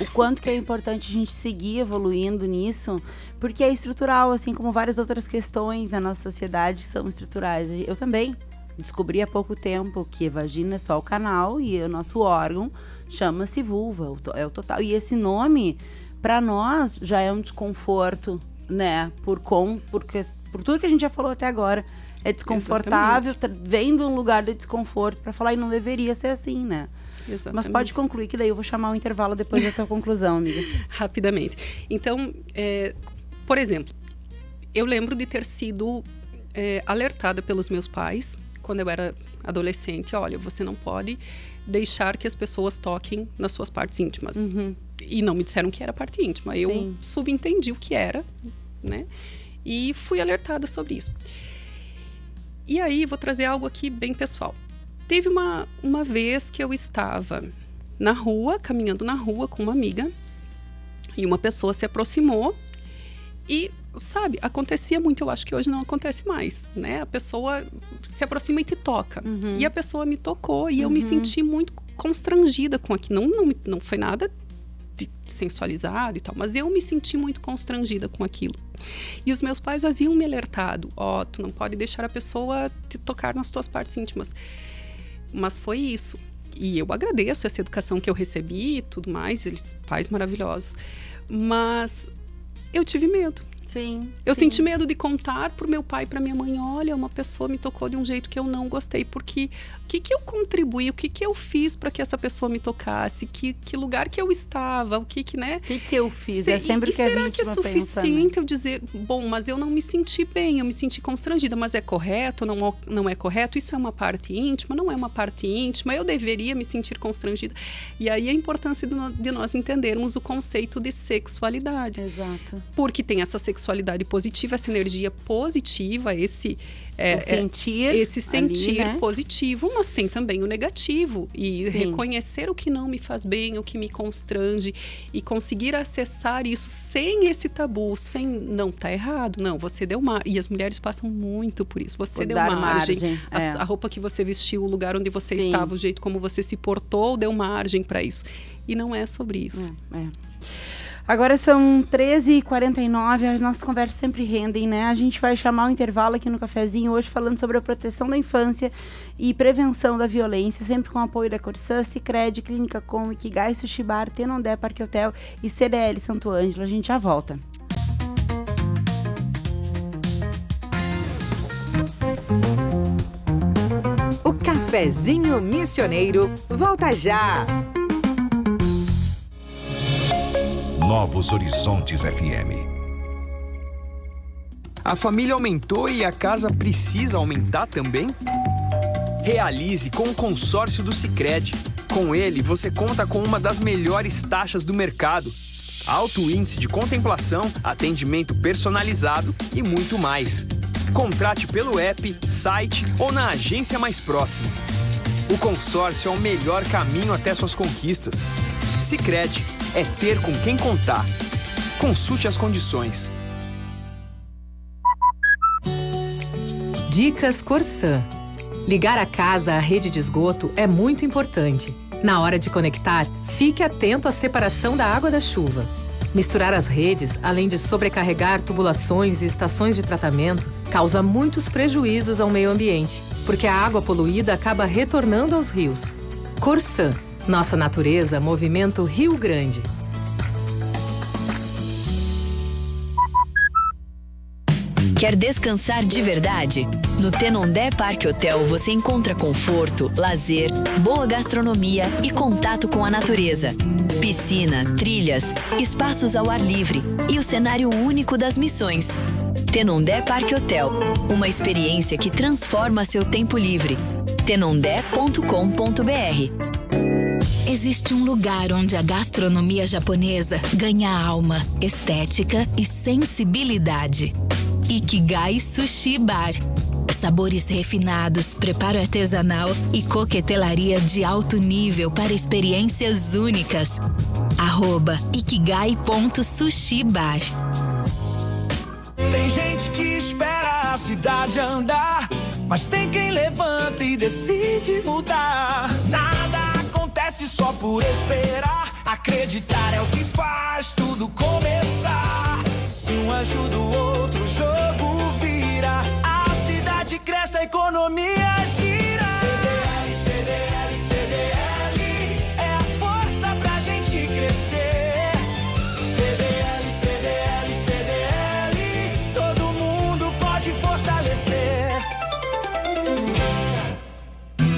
O quanto que é importante a gente seguir evoluindo nisso, porque é estrutural, assim como várias outras questões da nossa sociedade são estruturais. Eu também descobri há pouco tempo que a vagina é só o canal e o nosso órgão chama-se vulva, é o total. E esse nome, para nós, já é um desconforto, né, por tudo que a gente já falou até agora. É desconfortável, vem de um lugar de desconforto para falar, e não deveria ser assim, né? Exatamente. Mas pode concluir, que daí eu vou chamar o intervalo depois da tua conclusão, amiga. Rapidamente. Então, por exemplo, eu lembro de ter sido alertada pelos meus pais, quando eu era adolescente, olha, você não pode deixar que as pessoas toquem nas suas partes íntimas. E não me disseram que era parte íntima. Eu subentendi o que era, né? E fui alertada sobre isso. E aí, vou trazer algo aqui bem pessoal. Teve uma vez que eu estava na rua, caminhando na rua com uma amiga, e uma pessoa se aproximou e, sabe, acontecia muito, eu acho que hoje não acontece mais, né? A pessoa se aproxima e te toca. E a pessoa me tocou e eu me senti muito constrangida com aquilo. Não foi nada de sensualizado e tal, mas eu me senti muito constrangida com aquilo. E os meus pais haviam me alertado, tu não pode deixar a pessoa te tocar nas tuas partes íntimas. Mas foi isso. E eu agradeço essa educação que eu recebi e tudo mais, eles, pais maravilhosos. Mas eu tive medo. Eu senti medo de contar pro meu pai e pra minha mãe, olha, uma pessoa me tocou de um jeito que eu não gostei, porque o que eu contribuí, o que eu fiz para que essa pessoa me tocasse, que lugar que eu estava, né? O que eu fiz? É sempre que a vítima pensa, será que é suficiente eu dizer, bom, mas eu não me senti bem, eu me senti constrangida, mas é correto, não é correto? Isso é uma parte íntima? Não é uma parte íntima? Eu deveria me sentir constrangida? E aí a importância de nós entendermos o conceito de sexualidade. Exato. Porque tem essa sexualidade positiva, essa energia positiva, esse sentir ali, né? positivo, mas tem também o negativo. E reconhecer o que não me faz bem, o que me constrange, e conseguir acessar isso sem esse tabu, sem não tá errado, não, você deu margem. E as mulheres passam muito por isso. Você deu margem. A roupa que você vestiu, o lugar onde você estava, o jeito como você se portou, deu margem para isso. E não é sobre isso. Agora são 13h49, as nossas conversas sempre rendem, né? A gente vai chamar o intervalo aqui no cafezinho hoje falando sobre a proteção da infância e prevenção da violência, sempre com o apoio da Corsã, Sicredi, Clínica Com, Ikigai Sushi Bar, Tenondé Parque Hotel e CDL Santo Ângelo. A gente já volta. O Cafezinho Missioneiro volta já! Novos Horizontes FM. A família aumentou e a casa precisa aumentar também? Realize com o consórcio do Sicredi. Com ele, você conta com uma das melhores taxas do mercado, alto índice de contemplação, atendimento personalizado e muito mais. Contrate pelo app, site ou na agência mais próxima. O consórcio é o melhor caminho até suas conquistas. Sicredi é ter com quem contar. Consulte as condições. Dicas Corsã. Ligar a casa à rede de esgoto é muito importante. Na hora de conectar, fique atento à separação da água da chuva. Misturar as redes, além de sobrecarregar tubulações e estações de tratamento, causa muitos prejuízos ao meio ambiente, porque a água poluída acaba retornando aos rios. Corsã. Nossa natureza movimenta o Rio Grande. Quer descansar de verdade? No Tenondé Parque Hotel você encontra conforto, lazer, boa gastronomia e contato com a natureza. Piscina, trilhas, espaços ao ar livre e o cenário único das missões. Tenondé Parque Hotel, uma experiência que transforma seu tempo livre. tenondé.com.br. Existe um lugar onde a gastronomia japonesa ganha alma, estética e sensibilidade. Ikigai Sushi Bar. Sabores refinados, preparo artesanal e coquetelaria de alto nível para experiências únicas. @ikigai.sushibar. Tem gente que espera a cidade andar, mas tem quem levanta e decide mudar. Nada acontece só por esperar. Acreditar é o que faz tudo começar. Se um ajuda o outro, o jogo vira. A cidade cresce, a economia gira. CDL, CDL, CDL é a força pra gente crescer. CDL, CDL, CDL, todo mundo pode fortalecer.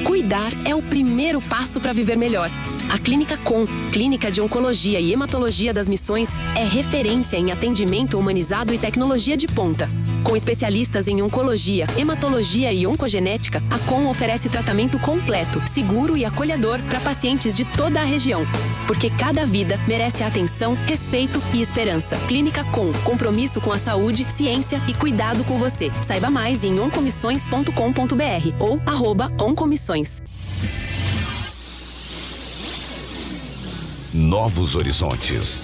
Cuidar é o primeiro passo para viver melhor. A Clínica Com, Clínica de Oncologia e Hematologia das Missões, é referência em atendimento humanizado e tecnologia de ponta. Com especialistas em oncologia, hematologia e oncogenética, a Com oferece tratamento completo, seguro e acolhedor para pacientes de toda a região. Porque cada vida merece atenção, respeito e esperança. Clínica Com, compromisso com a saúde, ciência e cuidado com você. Saiba mais em oncomissões.com.br ou @oncomissões. Novos Horizontes.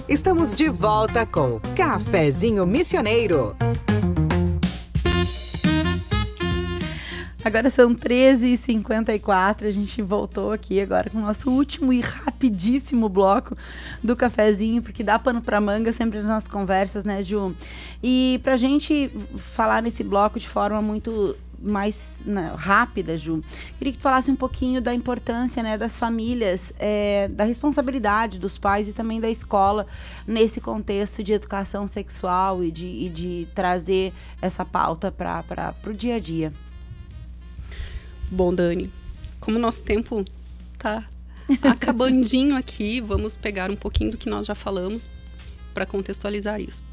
Estamos de volta com Cafezinho Missioneiro. Agora são 13h54, a gente voltou aqui agora com o nosso último e rapidíssimo bloco do cafezinho, porque dá pano pra manga sempre nas nossas conversas, né, Ju? E pra gente falar nesse bloco de forma muito mais rápida, Ju, queria que tu falasse um pouquinho da importância, né, das famílias, da responsabilidade dos pais e também da escola nesse contexto de educação sexual e de trazer essa pauta para o dia a dia. Bom, Dani, como o nosso tempo tá acabandinho aqui, vamos pegar um pouquinho do que nós já falamos para contextualizar isso.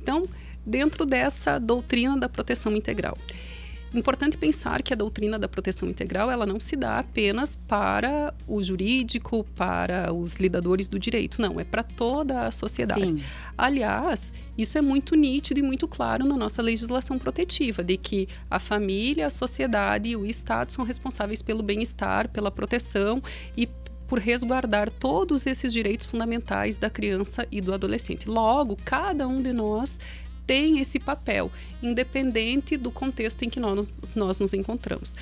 Então, dentro dessa doutrina da proteção integral, importante pensar que a doutrina da proteção integral, ela não se dá apenas para o jurídico, para os lidadores do direito. Não, é para toda a sociedade. Sim. Aliás, isso é muito nítido e muito claro na nossa legislação protetiva, de que a família, a sociedade e o Estado são responsáveis pelo bem-estar, pela proteção e por resguardar todos esses direitos fundamentais da criança e do adolescente. Logo, cada um de nós tem esse papel, independente do contexto em que nós nos encontramos.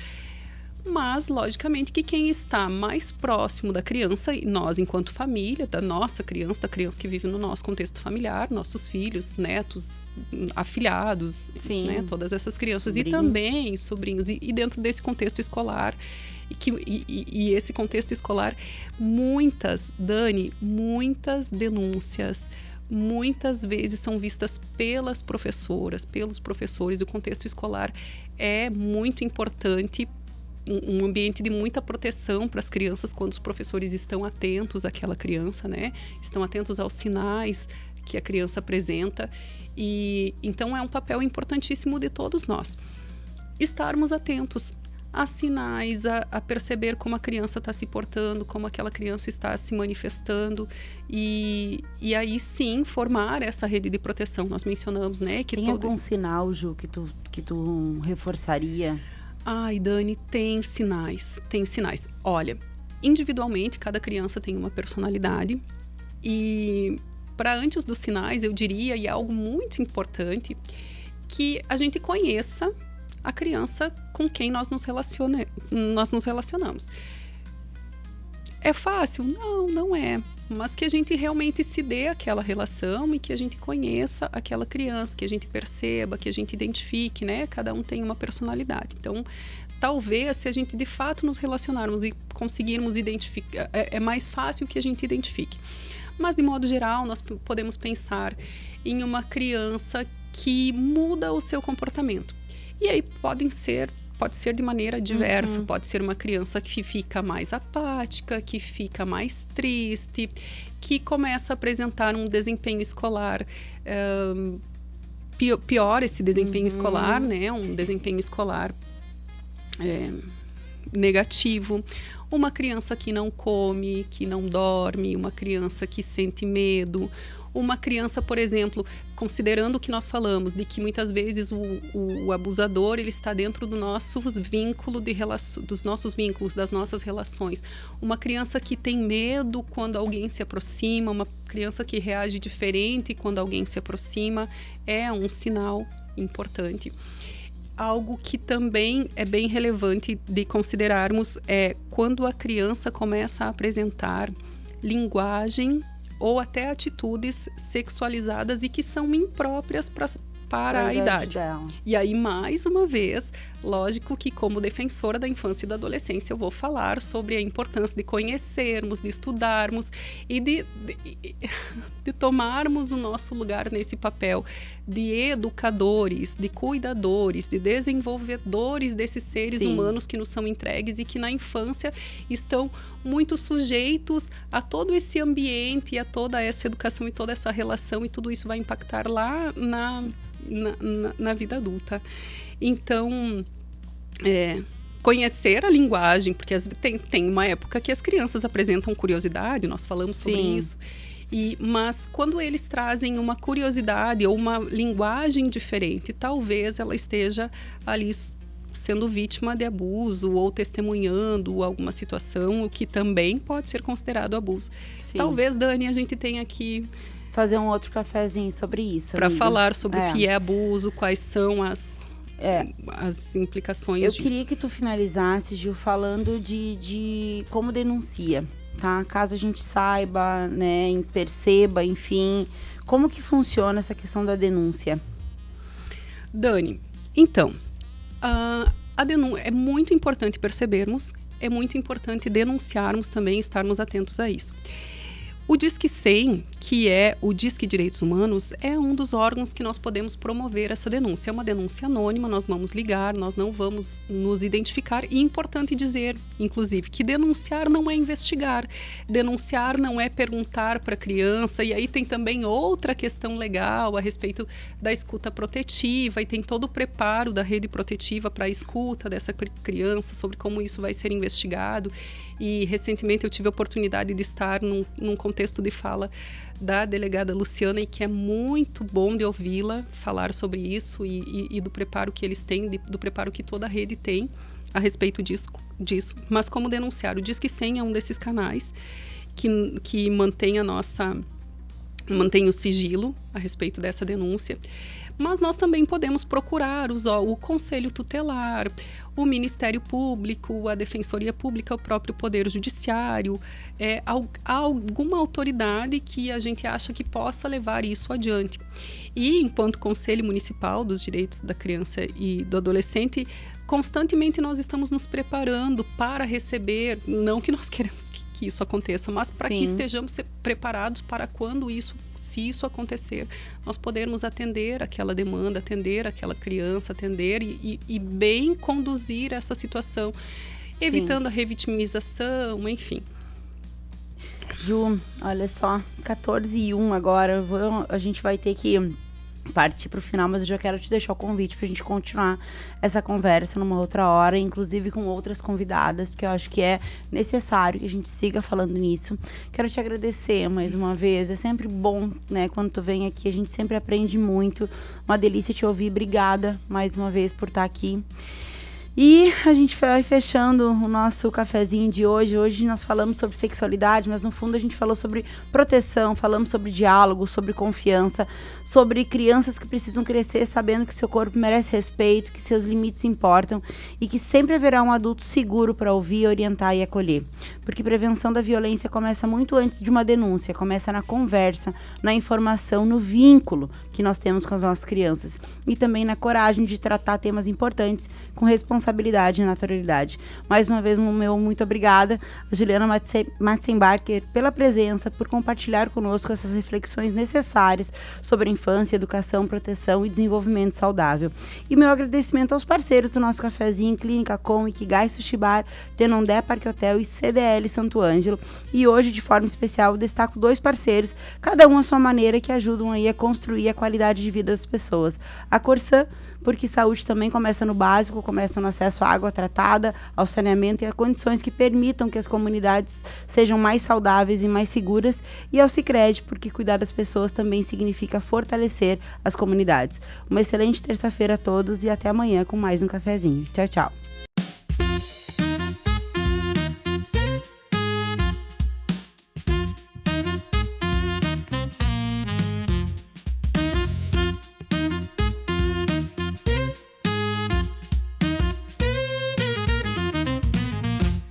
Mas, logicamente, que quem está mais próximo da criança, nós enquanto família, da nossa criança, da criança que vive no nosso contexto familiar, nossos filhos, netos, afilhados, né, todas essas crianças, sobrinhos. E também sobrinhos, e dentro desse contexto escolar, e esse contexto escolar, muitas denúncias, muitas vezes são vistas pelas professoras, pelos professores. O contexto escolar é muito importante, um ambiente de muita proteção para as crianças quando os professores estão atentos àquela criança, né? Estão atentos aos sinais que a criança apresenta. E então é um papel importantíssimo de todos nós. Estarmos atentos a sinais, a perceber como a criança está se portando, como aquela criança está se manifestando e aí sim formar essa rede de proteção. Nós mencionamos, né, que tem algum sinal, Ju, que tu reforçaria? Ai, Dani, tem sinais. Olha, individualmente, cada criança tem uma personalidade e para antes dos sinais, eu diria, e é algo muito importante, que a gente conheça a criança com quem nós nos relacionamos. É fácil? Não é. Mas que a gente realmente se dê aquela relação e que a gente conheça aquela criança, que a gente perceba, que a gente identifique, né? Cada um tem uma personalidade. Então, talvez, se a gente de fato nos relacionarmos e conseguirmos identificar, é mais fácil que a gente identifique. Mas, de modo geral, nós podemos pensar em uma criança que muda o seu comportamento. E aí pode ser de maneira diversa. Pode ser uma criança que fica mais apática, que fica mais triste, que começa a apresentar um desempenho escolar pior esse desempenho escolar, né? Um desempenho escolar negativo. Uma criança que não come, que não dorme, uma criança que sente medo. Uma criança, por exemplo, considerando o que nós falamos, de que muitas vezes o abusador ele está dentro do nosso vínculo dos nossos vínculos, das nossas relações. Uma criança que tem medo quando alguém se aproxima, uma criança que reage diferente quando alguém se aproxima, é um sinal importante. Algo que também é bem relevante de considerarmos é quando a criança começa a apresentar linguagem ou até atitudes sexualizadas e que são impróprias para a idade dela. E aí, mais uma vez, lógico que como defensora da infância e da adolescência, eu vou falar sobre a importância de conhecermos, de estudarmos e de tomarmos o nosso lugar nesse papel de educadores, de cuidadores, de desenvolvedores desses seres humanos que nos são entregues e que na infância estão muito sujeitos a todo esse ambiente e a toda essa educação e toda essa relação, e tudo isso vai impactar lá na vida adulta. Então, conhecer a linguagem, porque tem uma época que as crianças apresentam curiosidade, nós falamos sobre isso, mas quando eles trazem uma curiosidade ou uma linguagem diferente, talvez ela esteja ali sendo vítima de abuso ou testemunhando alguma situação, o que também pode ser considerado abuso. Talvez, Dani, a gente tenha que fazer um outro cafezinho sobre isso. Para falar sobre o que é abuso, quais são as implicações disso. Eu queria que tu finalizasse, Gil, falando de como denuncia, tá? Caso a gente saiba, né, perceba, enfim, como que funciona essa questão da denúncia? Dani, então, a denúncia é muito importante percebermos, é muito importante denunciarmos também, estarmos atentos a isso. O Disque 100, que é o Disque Direitos Humanos, é um dos órgãos que nós podemos promover essa denúncia. É uma denúncia anônima, nós vamos ligar, nós não vamos nos identificar. E é importante dizer, inclusive, que denunciar não é investigar. Denunciar não é perguntar para a criança. E aí tem também outra questão legal a respeito da escuta protetiva. E tem todo o preparo da rede protetiva para a escuta dessa criança, sobre como isso vai ser investigado. E recentemente eu tive a oportunidade de estar num contexto de fala da delegada Luciana, e que é muito bom de ouvi-la falar sobre isso e do preparo que eles têm, do preparo que toda a rede tem a respeito disso. Mas como denunciar? O Disque 100 é um desses canais que mantém o sigilo a respeito dessa denúncia. Mas nós também podemos procurar o Conselho Tutelar, o Ministério Público, a Defensoria Pública, o próprio Poder Judiciário, alguma autoridade que a gente acha que possa levar isso adiante. E, enquanto Conselho Municipal dos Direitos da Criança e do Adolescente, constantemente nós estamos nos preparando para receber, não que nós queremos que isso aconteça, mas para que estejamos preparados para quando se isso acontecer, nós podermos atender aquela demanda, atender aquela criança, atender e bem conduzir essa situação, evitando a revitimização, enfim. Ju, olha só, 14h01 agora, a gente vai ter que partir para o final, mas eu já quero te deixar o convite para a gente continuar essa conversa numa outra hora, inclusive com outras convidadas, porque eu acho que é necessário que a gente siga falando nisso. Quero te agradecer mais uma vez, é sempre bom, né, quando tu vem aqui, a gente sempre aprende muito, uma delícia te ouvir, obrigada mais uma vez por estar aqui. E a gente vai fechando o nosso cafezinho de hoje. Hoje nós falamos sobre sexualidade, mas no fundo a gente falou sobre proteção, falamos sobre diálogo, sobre confiança, sobre crianças que precisam crescer sabendo que seu corpo merece respeito, que seus limites importam e que sempre haverá um adulto seguro para ouvir, orientar e acolher. Porque prevenção da violência começa muito antes de uma denúncia, começa na conversa, na informação, no vínculo que nós temos com as nossas crianças e também na coragem de tratar temas importantes com responsabilidade e naturalidade. Mais uma vez, meu muito obrigada a Juliana Matzenbacher pela presença, por compartilhar conosco essas reflexões necessárias sobre infância, educação, proteção e desenvolvimento saudável. E meu agradecimento aos parceiros do nosso cafezinho, Clínica Com, Ikigai Sushi Bar, Tenondé Parque Hotel e CDL Santo Ângelo. E hoje, de forma especial, eu destaco 2 parceiros, cada um à sua maneira, que ajudam aí a construir a qualidade de vida das pessoas. A Corsã, porque saúde também começa no básico, começa no acesso à água tratada, ao saneamento e a condições que permitam que as comunidades sejam mais saudáveis e mais seguras, e ao Sicredi, porque cuidar das pessoas também significa fortalecer as comunidades. Uma excelente terça-feira a todos e até amanhã com mais um cafezinho. Tchau, tchau.